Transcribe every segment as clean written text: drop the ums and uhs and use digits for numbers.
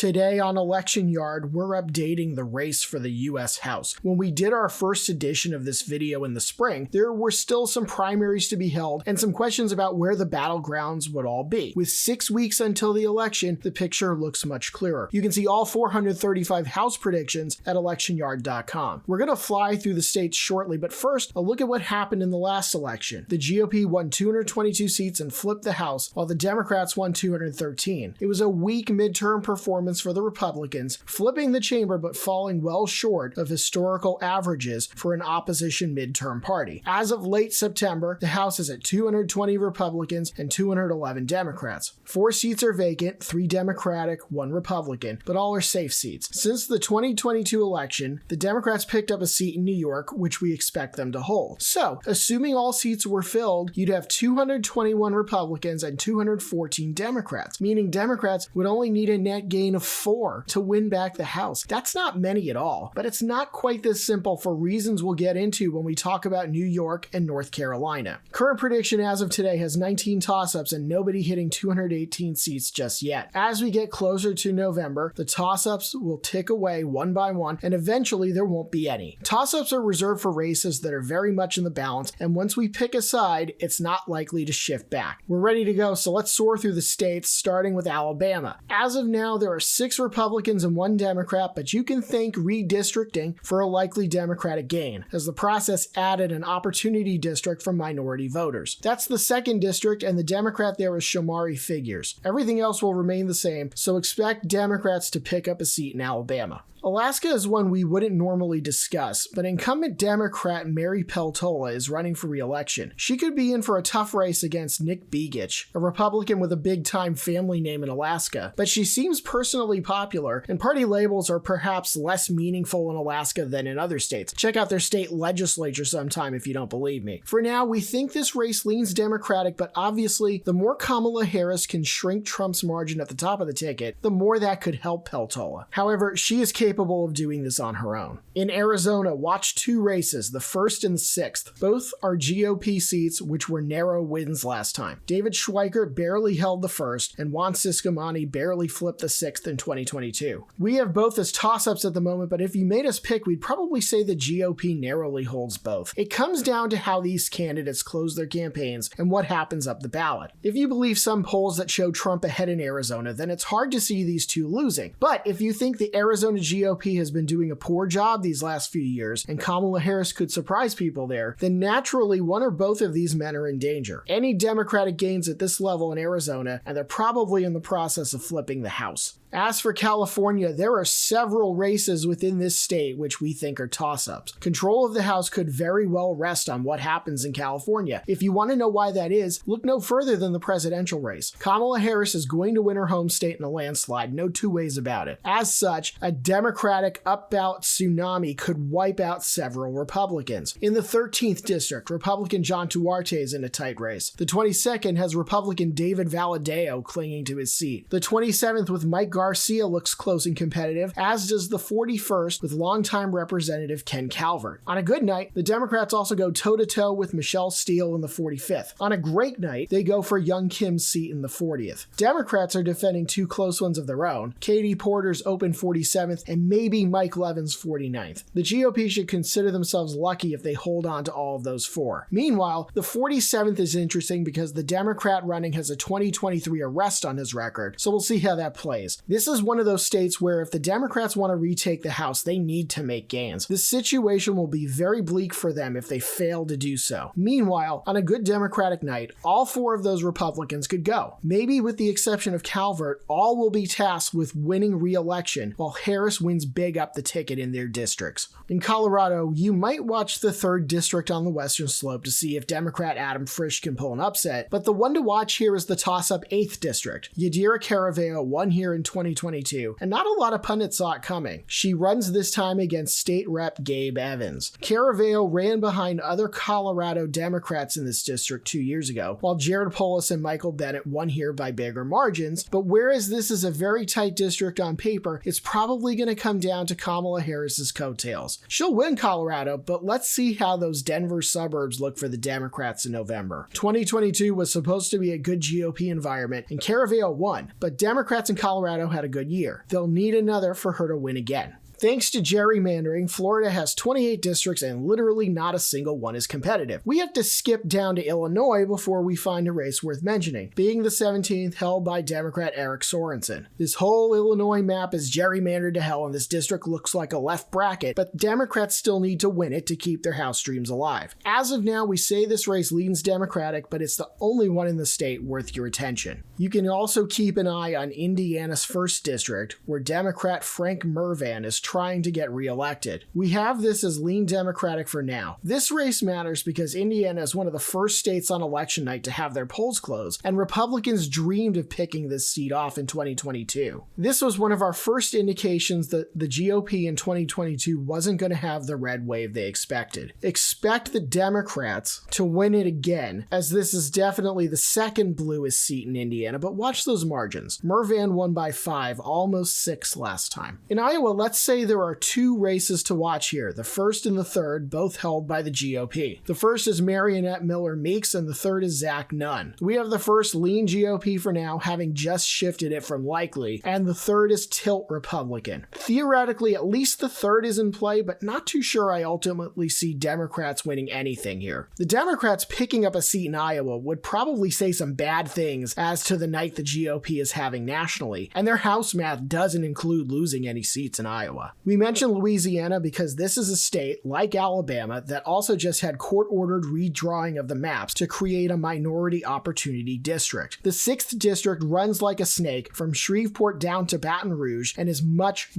Today on Election Yard, we're updating the race for the US House. When we did our first edition of this video in the spring, there were still some primaries to be held and some questions about where the battlegrounds would all be. With 6 weeks until the election, the picture looks much clearer. You can see all 435 House predictions at electionyard.com. We're going to fly through the states shortly, but first, a look at what happened in the last election. The GOP won 222 seats and flipped the House, while the Democrats won 213. It was a weak midterm performance for the Republicans, flipping the chamber but falling well short of historical averages for an opposition midterm party. As of late September, the House is at 220 Republicans and 211 Democrats. 4 seats are vacant, 3 Democratic, 1 Republican, but all are safe seats. Since the 2022 election, the Democrats picked up a seat in New York, which we expect them to hold. So, assuming all seats were filled, you'd have 221 Republicans and 214 Democrats, meaning Democrats would only need a net gain of 4 to win back the House. That's not many at all, but it's not quite this simple for reasons we'll get into when we talk about New York and North Carolina. Current prediction as of today has 19 toss-ups and nobody hitting 218 seats just yet. As we get closer to November, the toss-ups will tick away one by one and eventually there won't be any. Toss-ups are reserved for races that are very much in the balance, and once we pick a side, it's not likely to shift back. We're ready to go, so let's soar through the states, starting with Alabama. As of now, there are 6 Republicans and 1 Democrat, but you can thank redistricting for a likely Democratic gain, as the process added an opportunity district for minority voters. That's the 2nd district, and the Democrat there is Shamari Figures. Everything else will remain the same, so expect Democrats to pick up a seat in Alabama. Alaska is one we wouldn't normally discuss, but incumbent Democrat Mary Peltola is running for re-election. She could be in for a tough race against Nick Begich, a Republican with a big-time family name in Alaska, but she seems personally popular, and party labels are perhaps less meaningful in Alaska than in other states. Check out their state legislature sometime if you don't believe me. For now, we think this race leans Democratic, but obviously, the more Kamala Harris can shrink Trump's margin at the top of the ticket, the more that could help Peltola. However, she is capable of doing this on her own. In Arizona, watch 2 races, the 1st and the 6th. Both are GOP seats, which were narrow wins last time. David Schweiker barely held the 1st, and Juan Ciscomani barely flipped the 6th in 2022. We have both as toss-ups at the moment, but if you made us pick, we'd probably say the GOP narrowly holds both. It comes down to how these candidates close their campaigns and what happens up the ballot. If you believe some polls that show Trump ahead in Arizona, then it's hard to see these two losing. But if you think the Arizona GOP has been doing a poor job these last few years and Kamala Harris could surprise people there, then naturally one or both of these men are in danger. Any Democratic gains at this level in Arizona, and they're probably in the process of flipping the House. As for California, there are several races within this state which we think are toss-ups. Control of the House could very well rest on what happens in California. If you want to know why that is, look no further than the presidential race. Kamala Harris is going to win her home state in a landslide, no two ways about it. As such, a Democratic up-out tsunami could wipe out several Republicans. In the 13th district, Republican John Duarte is in a tight race. The 22nd has Republican David Valadao clinging to his seat. The 27th with Mike Garcia looks close and competitive, as does the 41st with longtime Representative Ken Calvert. On a good night, the Democrats also go toe-to-toe with Michelle Steele in the 45th. On a great night, they go for Young Kim's seat in the 40th. Democrats are defending 2 close ones of their own, Katie Porter's open 47th and maybe Mike Levin's 49th. The GOP should consider themselves lucky if they hold on to all of those 4. Meanwhile, the 47th is interesting because the Democrat running has a 2023 arrest on his record, so we'll see how that plays. This is one of those states where if the Democrats want to retake the House, they need to make gains. This situation will be very bleak for them if they fail to do so. Meanwhile, on a good Democratic night, all 4 of those Republicans could go. Maybe with the exception of Calvert, all will be tasked with winning re-election, while Harris wins big up the ticket in their districts. In Colorado, you might watch the 3rd district on the western slope to see if Democrat Adam Frisch can pull an upset, but the one to watch here is the toss-up 8th district. Yadira Caraveo won here in 2022, and not a lot of pundits saw it coming. She runs this time against State Rep Gabe Evans. Caraveo ran behind other Colorado Democrats in this district 2 years ago, while Jared Polis and Michael Bennet won here by bigger margins, but whereas this is a very tight district on paper, it's probably going to come down to Kamala Harris's coattails. She'll win Colorado, but let's see how those Denver suburbs look for the Democrats in November. 2022 was supposed to be a good GOP environment, and Caraveo won, but Democrats in Colorado had a good year. They'll need another for her to win again. Thanks to gerrymandering, Florida has 28 districts and literally not a single one is competitive. We have to skip down to Illinois before we find a race worth mentioning, being the 17th held by Democrat Eric Sorensen. This whole Illinois map is gerrymandered to hell and this district looks like a left bracket, but Democrats still need to win it to keep their House dreams alive. As of now, we say this race leans Democratic, but it's the only one in the state worth your attention. You can also keep an eye on Indiana's 1st district, where Democrat Frank Mrvan is trying to get reelected. We have this as lean Democratic for now. This race matters because Indiana is one of the first states on election night to have their polls closed, and Republicans dreamed of picking this seat off in 2022. This was one of our first indications that the GOP in 2022 wasn't going to have the red wave they expected. Expect the Democrats to win it again, as this is definitely the second bluest seat in Indiana, but watch those margins. Mrvan won by 5, almost 6 last time. In Iowa, let's say there are 2 races to watch here, the 1st and the 3rd, both held by the GOP. The 1st is Marionette Miller Meeks, and the 3rd is Zach Nunn. We have the 1st lean GOP for now, having just shifted it from likely, and the 3rd is tilt Republican. Theoretically, at least the 3rd is in play, but not too sure I ultimately see Democrats winning anything here. The Democrats picking up a seat in Iowa would probably say some bad things as to the night the GOP is having nationally, and their House math doesn't include losing any seats in Iowa. We mentioned Louisiana because this is a state, like Alabama, that also just had court-ordered redrawing of the maps to create a minority opportunity district. The 6th district runs like a snake from Shreveport down to Baton Rouge and is much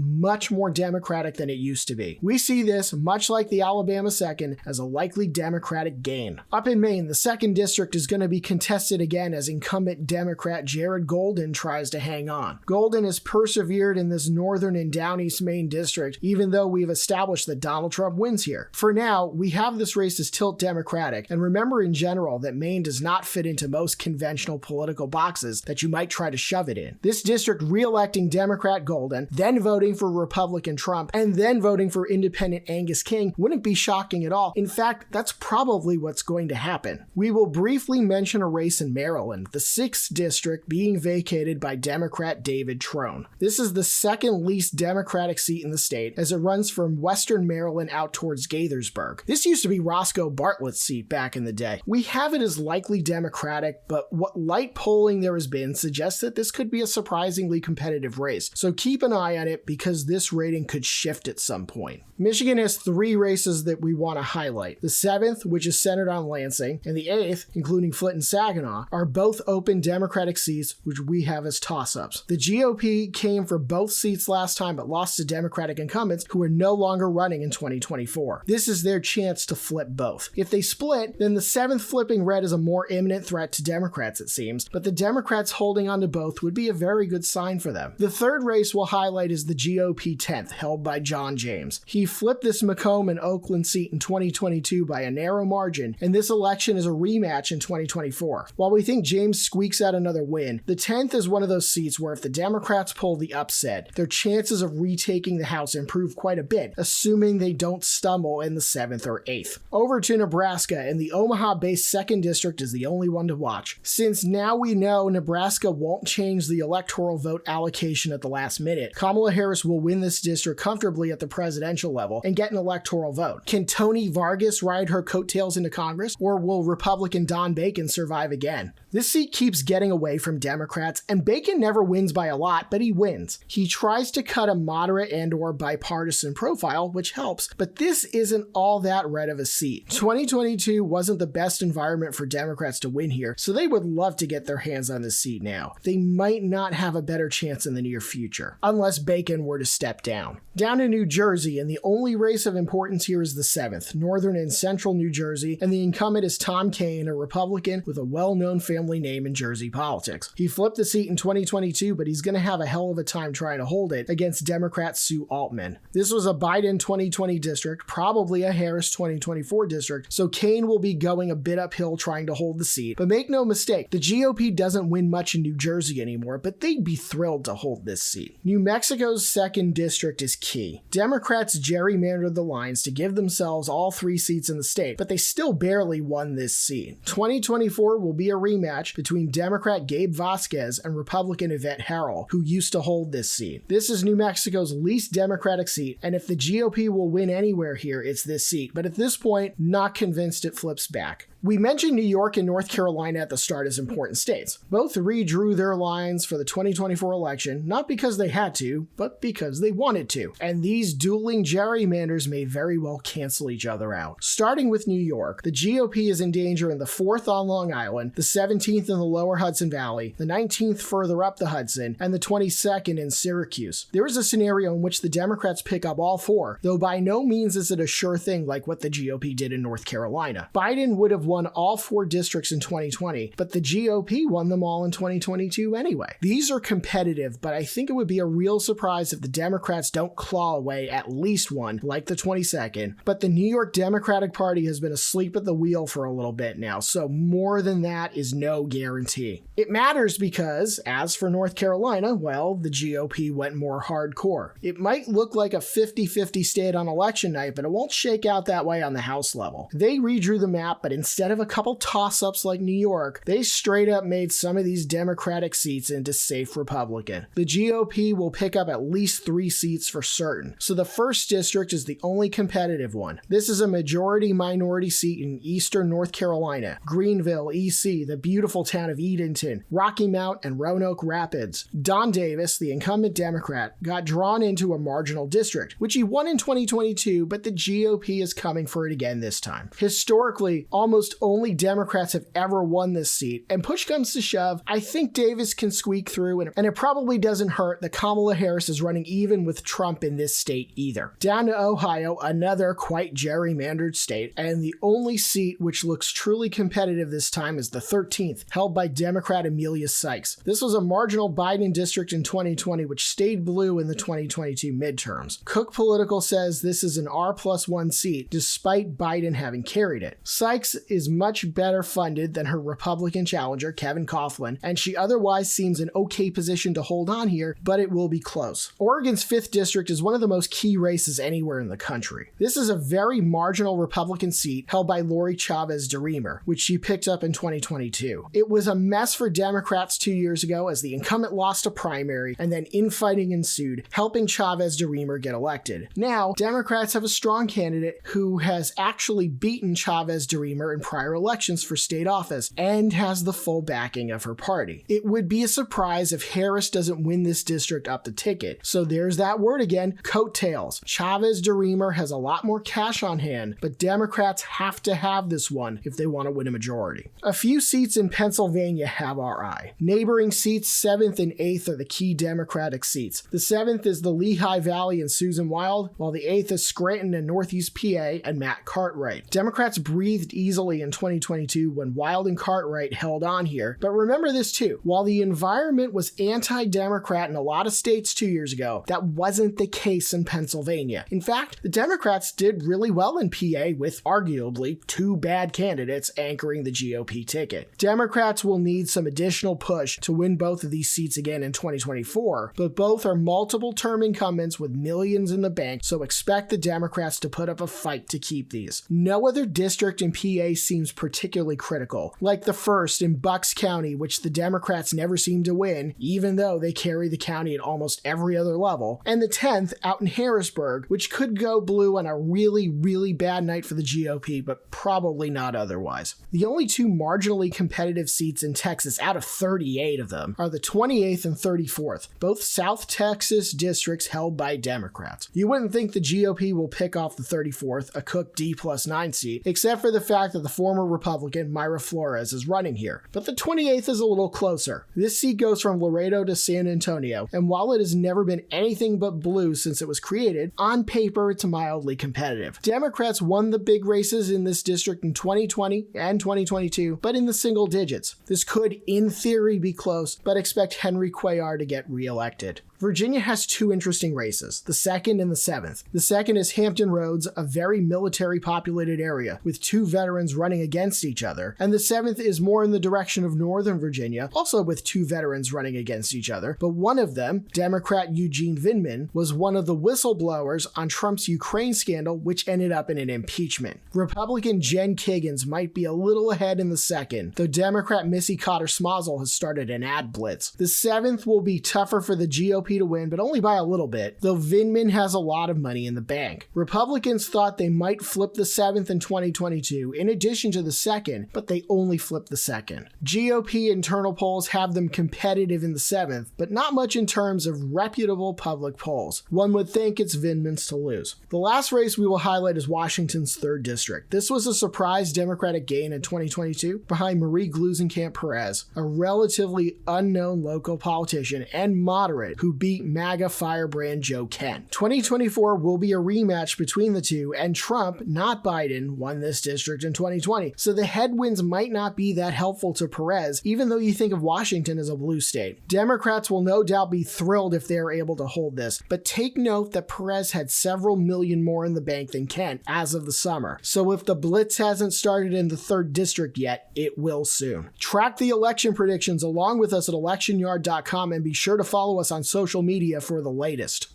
more Democratic than it used to be. We see this, much like the Alabama 2nd, as a likely Democratic gain. Up in Maine, the 2nd district is going to be contested again as incumbent Democrat Jared Golden tries to hang on. Golden has persevered in this northern and down east Maine district, even though we've established that Donald Trump wins here. For now, we have this race as tilt Democratic, and remember in general that Maine does not fit into most conventional political boxes that you might try to shove it in. This district re-electing Democrat Golden, then voting for Republican Trump, and then voting for independent Angus King wouldn't be shocking at all. In fact, that's probably what's going to happen. We will briefly mention a race in Maryland, the 6th district being vacated by Democrat David Trone. This is the 2nd least Democratic seat in the state, as it runs from western Maryland out towards Gaithersburg. This used to be Roscoe Bartlett's seat back in the day. We have it as likely Democratic, but what light polling there has been suggests that this could be a surprisingly competitive race, so keep an eye on it because this rating could shift at some point. Michigan has 3 races that we want to highlight. The 7th, which is centered on Lansing, and the 8th, including Flint and Saginaw, are both open Democratic seats, which we have as toss-ups. The GOP came for both seats last time, but lost to Democratic incumbents who are no longer running in 2024. This is their chance to flip both. If they split, then the 7th flipping red is a more imminent threat to Democrats, it seems, but the Democrats holding on to both would be a very good sign for them. The 3rd race we'll highlight is the GOP 10th, held by John James. He flipped this Macomb and Oakland seat in 2022 by a narrow margin, and this election is a rematch in 2024. While we think James squeaks out another win, the 10th is one of those seats where if the Democrats pull the upset, their chances of retaking the House improve quite a bit, assuming they don't stumble in the 7th or 8th. Over to Nebraska, and the Omaha-based 2nd district is the only one to watch. Since now we know Nebraska won't change the electoral vote allocation at the last minute, Kamala Harris will win this district comfortably at the presidential level and get an electoral vote. Can Tony Vargas ride her coattails into Congress, or will Republican Don Bacon survive again? This seat keeps getting away from Democrats, and Bacon never wins by a lot, but he wins. He tries to cut a moderate and/or bipartisan profile, which helps, but this isn't all that red of a seat. 2022 wasn't the best environment for Democrats to win here, so they would love to get their hands on this seat now. They might not have a better chance in the near future, unless Bacon were to step down. Down in New Jersey, and the only race of importance here is the 7th, northern and central New Jersey, and the incumbent is Tom Kean, a Republican with a well-known family name in Jersey politics. He flipped the seat in 2022, but he's going to have a hell of a time trying to hold it against Democrat Sue Altman. This was a Biden 2020 district, probably a Harris 2024 district, so Kean will be going a bit uphill trying to hold the seat. But make no mistake, the GOP doesn't win much in New Jersey anymore, but they'd be thrilled to hold this seat. New Mexico's 2nd district is key. Democrats gerrymandered the lines to give themselves all 3 seats in the state, but they still barely won this seat. 2024 will be a rematch rematch between Democrat Gabe Vasquez and Republican Yvette Harrell, who used to hold this seat. This is New Mexico's least Democratic seat, and if the GOP will win anywhere here, it's this seat. But at this point, not convinced it flips back. We mentioned New York and North Carolina at the start as important states. Both redrew their lines for the 2024 election, not because they had to, but because they wanted to. And these dueling gerrymanders may very well cancel each other out. Starting with New York, the GOP is in danger in the 4th on Long Island, the 17th in the lower Hudson Valley, the 19th further up the Hudson, and the 22nd in Syracuse. There is a scenario in which the Democrats pick up all 4, though by no means is it a sure thing like what the GOP did in North Carolina. Biden would have won all 4 districts in 2020, but the GOP won them all in 2022 anyway. These are competitive, but I think it would be a real surprise if the Democrats don't claw away at least one, like the 22nd, but the New York Democratic Party has been asleep at the wheel for a little bit now, so more than that is no guarantee. It matters because, as for North Carolina, well, the GOP went more hardcore. It might look like a 50-50 state on election night, but it won't shake out that way on the House level. They redrew the map, but instead of a couple toss-ups like New York, they straight up made some of these Democratic seats into safe Republican. The GOP will pick up at least 3 seats for certain, so the 1st district is the only competitive one. This is a majority-minority seat in eastern North Carolina, Greenville, EC, the beautiful town of Edenton, Rocky Mount, and Roanoke Rapids. Don Davis, the incumbent Democrat, got drawn into a marginal district, which he won in 2022, but the GOP is coming for it again this time. Historically, almost only Democrats have ever won this seat, and push comes to shove, I think Davis can squeak through, and it probably doesn't hurt that Kamala Harris is running even with Trump in this state either. Down to Ohio, another quite gerrymandered state, and the only seat which looks truly competitive this time is the 13th, held by Democrat Amelia Sykes. This was a marginal Biden district in 2020, which stayed blue in the 2022 midterms. Cook Political says this is an R+1 seat, despite Biden having carried it. Sykes is much better funded than her Republican challenger, Kevin Coughlin, and she otherwise seems in okay position to hold on here, but it will be close. Oregon's 5th district is one of the most key races anywhere in the country. This is a very marginal Republican seat held by Lori Chavez DeRemer, which she picked up in 2022. It was a mess for Democrats 2 years ago as the incumbent lost a primary and then infighting ensued, helping Chavez DeRemer get elected. Now, Democrats have a strong candidate who has actually beaten Chavez DeRemer in prior elections for state office and has the full backing of her party. It would be a surprise if Harris doesn't win this district up the ticket. So there's that word again, coattails. Chavez DeRemer has a lot more cash on hand, but Democrats have to have this one if they want to win a majority. A few seats in Pennsylvania have our eye. Neighboring seats 7th and 8th are the key Democratic seats. The 7th is the Lehigh Valley and Susan Wild, while the 8th is Scranton and Northeast PA and Matt Cartwright. Democrats breathed easily in 2022 when Wild and Cartwright held on here, but remember this too, while the environment was anti-Democrat in a lot of states 2 years ago, that wasn't the case in Pennsylvania. In fact, the Democrats did really well in PA with arguably 2 bad candidates anchoring the GOP ticket. Democrats will need some additional push to win both of these seats again in 2024, but both are multiple-term incumbents with millions in the bank, so expect the Democrats to put up a fight to keep these. No other district in PA seems particularly critical, like the 1st in Bucks County, which the Democrats never seem to win, even though they carry the county at almost every other level, and the 10th out in Harrisburg, which could go blue on a really, really bad night for the GOP, but probably not otherwise. The only 2 marginally competitive seats in Texas out of 38 of them are the 28th and 34th, both South Texas districts held by Democrats. You wouldn't think the GOP will pick off the 34th, a Cook D+9 seat, except for the fact that the former Republican Mayra Flores is running here. But the 28th is a little closer. This seat goes from Laredo to San Antonio, and while it has never been anything but blue since it was created, on paper it's mildly competitive. Democrats won the big races in this district in 2020 and 2022, but in the single digits. This could, in theory, be close, but expect Henry Cuellar to get reelected. Virginia has two interesting races, the 2nd and the 7th. The 2nd is Hampton Roads, a very military populated area with two veterans running against each other, and the 7th is more in the direction of Northern Virginia, also with two veterans running against each other, but one of them, Democrat Eugene Vindman, was one of the whistleblowers on Trump's Ukraine scandal, which ended up in an impeachment. Republican Jen Kiggins might be a little ahead in the 2nd, though Democrat Missy Cotter Smazel has started an ad blitz. The 7th will be tougher for the GOP to win, but only by a little bit, though Vindman has a lot of money in the bank. Republicans thought they might flip the 7th in 2022 in addition to the 2nd, but they only flipped the 2nd. GOP internal polls have them competitive in the 7th, but not much in terms of reputable public polls. One would think it's Vindman's to lose. The last race we will highlight is Washington's 3rd district. This was a surprise Democratic gain in 2022 behind Marie Gluesenkamp Perez, a relatively unknown local politician and moderate who beat MAGA firebrand Joe Kent. 2024 will be a rematch between the two, and Trump, not Biden, won this district in 2020, so the headwinds might not be that helpful to Perez, even though you think of Washington as a blue state. Democrats will no doubt be thrilled if they are able to hold this, but take note that Perez had several million more in the bank than Kent as of the summer, so if the blitz hasn't started in the 3rd district yet, it will soon. Track the election predictions along with us at electionyard.com and be sure to follow us on social media for the latest.